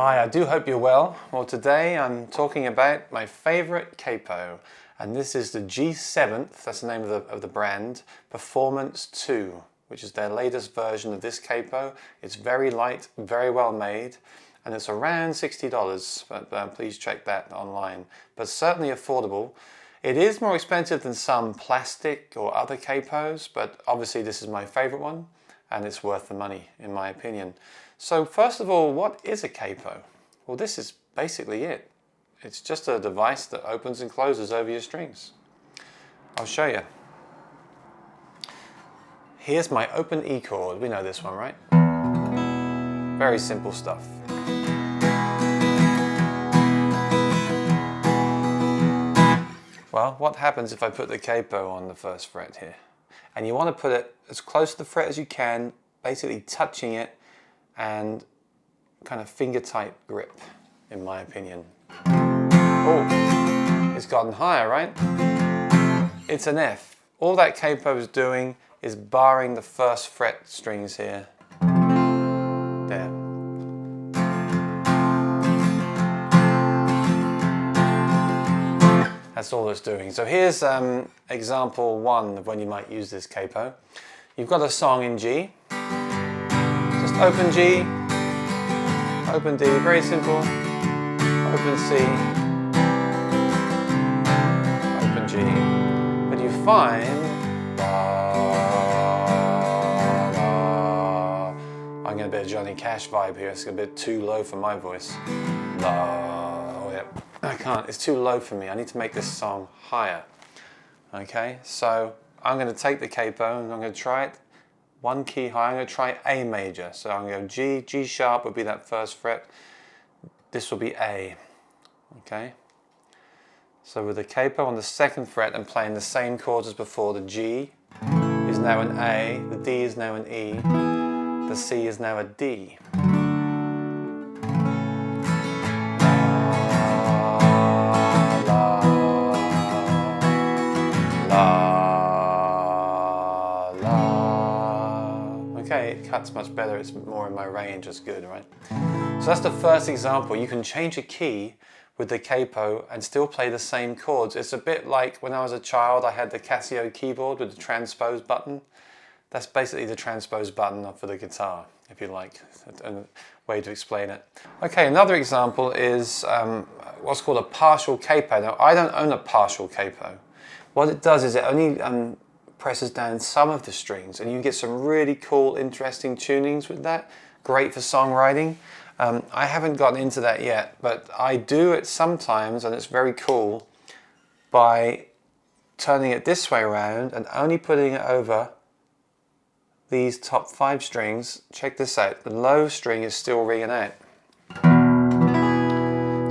Hi, I do hope you're well. Well, today I'm talking about my favorite capo, and this is the G7th, that's the name of the brand, Performance 2, which is their latest version of this capo. It's very light, very well made, and it's around $60, but please check that online. But certainly affordable. It is more expensive than some plastic or other capos, but obviously this is my favorite one, and it's worth the money, in my opinion. So first of all, what is a capo? Well, this is basically it. It's just a device that opens and closes over your strings. I'll show you. Here's my open E chord. We know this one, right? Very simple stuff. Well, what happens if I put the capo on the first fret here? And you want to put it as close to the fret as you can, basically touching it, and kind of finger tight grip, in my opinion. Oh, it's gotten higher, right? It's an F. All that capo is doing is barring the first fret strings here. There. That's all it's doing. So here's example one of when you might use this capo. You've got a song in G. Just open G, open D, very simple, open C, open G. But you find, I'm getting a bit of Johnny Cash vibe here, it's a bit too low for my voice. Oh yeah, I can't, it's too low for me, I need to make this song higher. Okay, so I'm going to take the capo and I'm going to try it. One key high, I'm going to try A major. So I'm going to go G, G sharp would be that first fret. This will be A, okay? So with the capo on the second fret and playing the same chords as before, the G is now an A, the D is now an E, the C is now a D. Okay, it cuts much better, it's more in my range, it's good, right? So that's the first example. You can change a key with the capo and still play the same chords. It's a bit like when I was a child, I had the Casio keyboard with the transpose button. That's basically the transpose button for the guitar, if you like, a way to explain it. Okay, another example is what's called a partial capo. Now, I don't own a partial capo. What it does is it only presses down some of the strings, and you get some really cool, interesting tunings with that. Great for songwriting. I haven't gotten into that yet, but I do it sometimes, and it's very cool, by turning it this way around and only putting it over these top 5 strings. Check this out, the low string is still ringing out.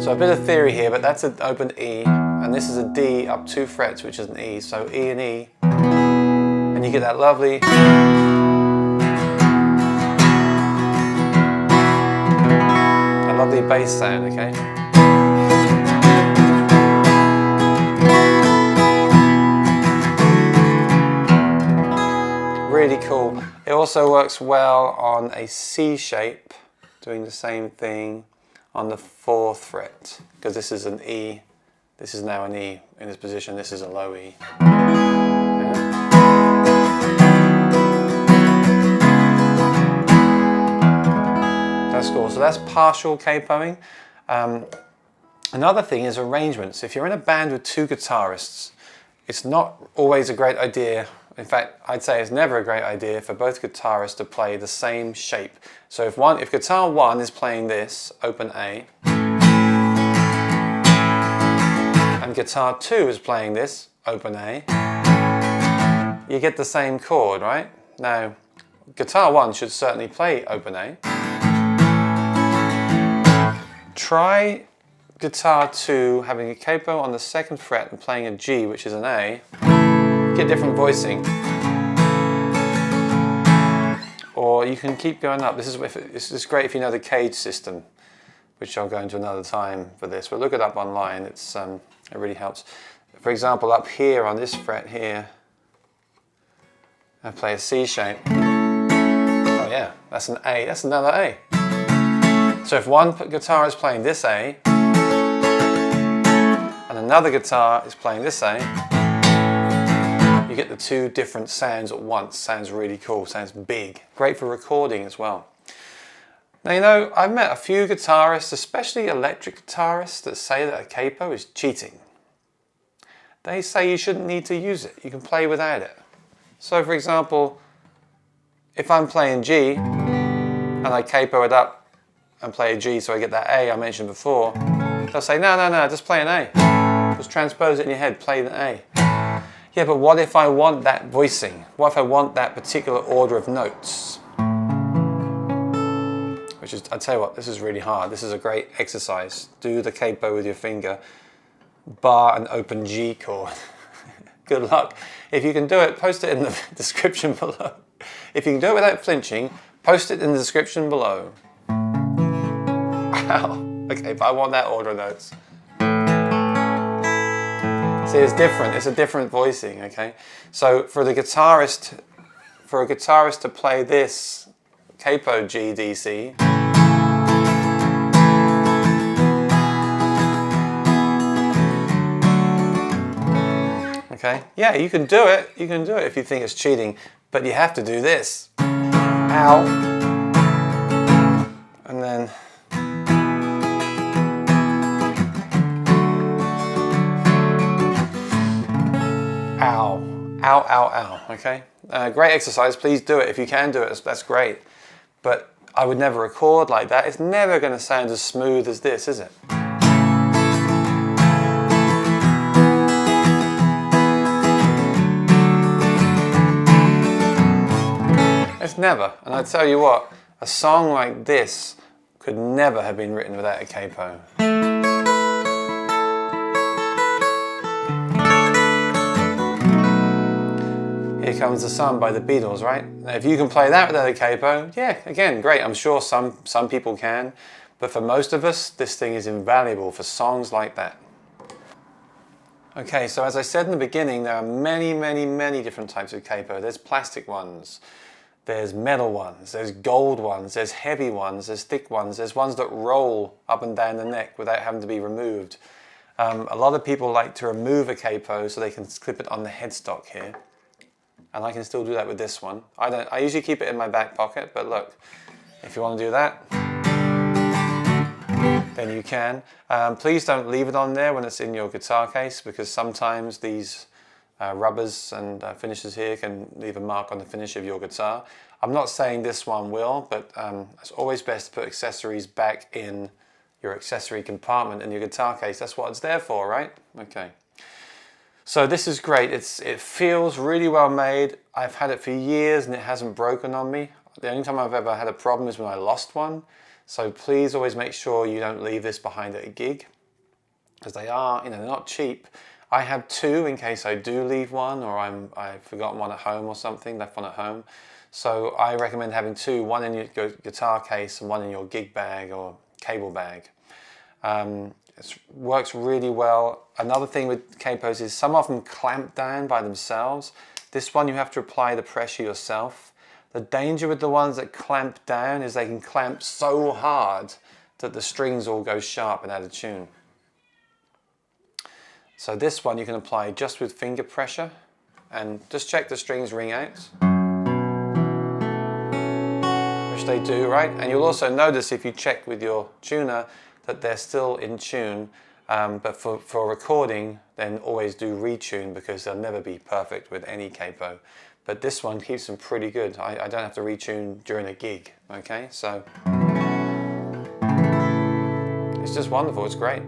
So a bit of theory here, but that's an open E, and this is a D up 2 frets, which is an E, so E and E. And you get that lovely bass sound, okay? Really cool. It also works well on a C shape, doing the same thing on the 4th fret, because this is an E, this is now an E in this position, this is a low E. That's cool. So that's partial capoing. Another thing is arrangements. If you're in a band with 2 guitarists, it's not always a great idea. In fact, I'd say it's never a great idea for both guitarists to play the same shape. So if guitar 1 is playing this, open A, and guitar 2 is playing this, open A, you get the same chord, right? Now, guitar 1 should certainly play open A. Try guitar 2 having a capo on the 2nd fret and playing a G, which is an A. Get different voicing. Or you can keep going up. This is great if you know the cage system, which I'll go into another time for this. But look it up online. It really helps. For example, up here on this fret here, I play a C shape. Oh yeah, that's an A. That's another A. So if one guitar is playing this A, and another guitar is playing this A, you get the two different sounds at once. Sounds really cool, sounds big. Great for recording as well. Now, you know, I've met a few guitarists, especially electric guitarists, that say that a capo is cheating. They say you shouldn't need to use it. You can play without it. So, for example, if I'm playing G and I capo it up and play a G so I get that A I mentioned before, they'll say, no, just play an A. Just transpose it in your head, play the A. Yeah, but what if I want that voicing? What if I want that particular order of notes? Which is, I'll tell you what, this is really hard. This is a great exercise. Do the capo with your finger, bar an open G chord. Good luck. If you can do it, post it in the description below. If you can do it without flinching, post it in the description below. Ow. Okay, but I want that order of notes. See, it's different. It's a different voicing, okay? So for a guitarist to play this capo G D C, okay? Yeah, you can do it. You can do it if you think it's cheating, but you have to do this. Ow. And then ow, ow, ow, ow, okay? Great exercise, please do it. If you can do it, that's great. But I would never record like that. It's never gonna sound as smooth as this, is it? It's never. And I tell you what, a song like this could never have been written without a capo. Here Comes the Sun by the Beatles, right? Now, if you can play that without a capo, yeah, again, great. I'm sure some people can, but for most of us, this thing is invaluable for songs like that. Okay, so as I said in the beginning, there are many, many, many different types of capo. There's plastic ones, there's metal ones, there's gold ones, there's heavy ones, there's thick ones, there's ones that roll up and down the neck without having to be removed. A lot of people like to remove a capo so they can clip it on the headstock here. And I can still do that with this one. I usually keep it in my back pocket, but look, if you want to do that, then you can. Please don't leave it on there when it's in your guitar case, because sometimes these rubbers and finishes here can leave a mark on the finish of your guitar. I'm not saying this one will, but it's always best to put accessories back in your accessory compartment in your guitar case. That's what it's there for, right? Okay. So this is great. It feels really well made. I've had it for years and it hasn't broken on me. The only time I've ever had a problem is when I lost one. So please always make sure you don't leave this behind at a gig, because they are, you know, they're not cheap. I have two in case I do leave one, or I've forgotten one at home or something, left one at home. So I recommend having two, one in your guitar case and one in your gig bag or cable bag. It works really well. Another thing with capos is some of them clamp down by themselves. This one you have to apply the pressure yourself. The danger with the ones that clamp down is they can clamp so hard that the strings all go sharp and out of tune. So this one you can apply just with finger pressure and just check the strings ring out, which they do, right? And you'll also notice if you check with your tuner that they're still in tune, but for recording, then always do retune, because they'll never be perfect with any capo. But this one keeps them pretty good. I don't have to retune during a gig, okay? So it's just wonderful, it's great.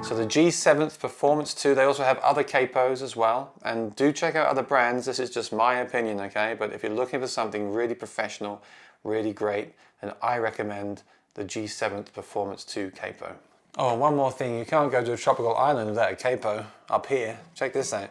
So the G7th Performance 2, they also have other capos as well, and do check out other brands. This is just my opinion, okay? But if you're looking for something really professional, really great, then I recommend the G7th Performance 2 capo. Oh, and one more thing, you can't go to a tropical island without a capo up here. Check this out.